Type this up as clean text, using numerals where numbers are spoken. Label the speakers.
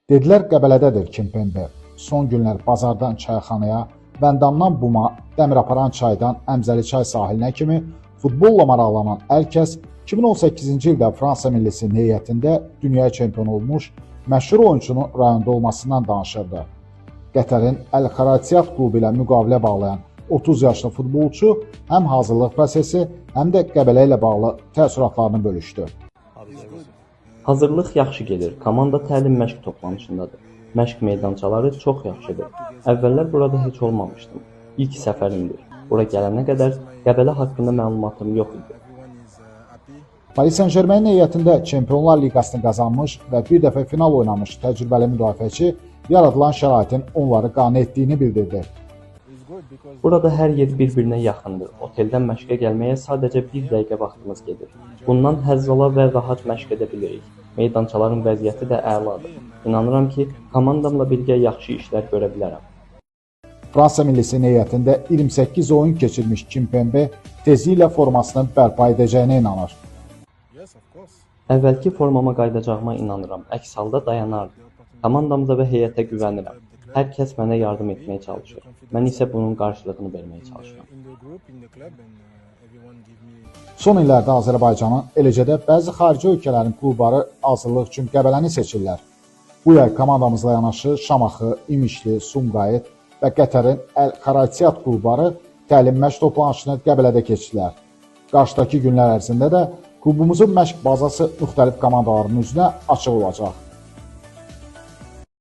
Speaker 1: Dedilər Qəbələdədir Kimpembe. Son günlər bazardan çayxanaya, Vəndamdan Buma, Dəmiraparan çaydan Əmzəli çay sahilinə kimi futbolla maraqlanan hər kəs 2018-ci ildə Fransa millisi heyətində dünya çempionu olmuş məşhur oyunçunun rayonda olmasından danışırdı. Qətərin Əl-Xaraciyyat klubu ilə müqavilə bağlayan 30 yaşlı futbolçu həm hazırlıq prosesi, həm də Qəbələ ilə bağlı təəssüratlarını bölüşdü.
Speaker 2: Hazırlıq yaxşı gedir. Komanda təlim məşq toplanışındadır. Məşq meydançaları çox yaxşıdır. Əvvəllər burada heç olmamışdım. İlk səfərimdir. Bura gələnə qədər Qəbələ haqqında məlumatım yox idi.
Speaker 1: Paris Saint-Germain heyətində Çempionlar Liqasını qazanmış və bir dəfə final oynamış təcrübəli müdafiəçi yaradılan şəraitin onları qane etdiyini bildirdi.
Speaker 2: Burada hər yer bir-birinə yaxındır. Oteldən məşqə gəlməyə sadəcə 1 dəqiqə vaxtımız gedir. Bundan həzz ala və rahat məşq edə bilirik. Meydançaların vəziyyəti də əladır. İnanıram ki, komandamla birgə yaxşı işlər görə bilərəm.
Speaker 1: Fransa millisi heyətində 28 oyun keçirmiş Kimpembe tezliklə formasını bərpa edəcəyinə inanır.
Speaker 2: Əvvəlki formama qayıdacağıma inanıram. Əks halda dayanardım. Komandamıza və heyətə güvənirəm. Hər kəs mənə yardım etməyə çalışır. Mən isə bunun qarşılığını verməyə çalışıram.
Speaker 1: Son illərdə Azərbaycanın, eləcə də bəzi xarici ölkələrin klubları hazırlıq üçün Qəbələni seçirlər. Bu yay komandamızla yanaşı Şamaxı, İmişli, Sumqayıt və Qətərin Əl-Xaraciyyat klubları təlim məşq toplanışını Qəbələdə keçdilər. Qarşıdakı günlər ərzində də klubumuzun məşq bazası müxtəlif komandaların üzrə açıq olacaq.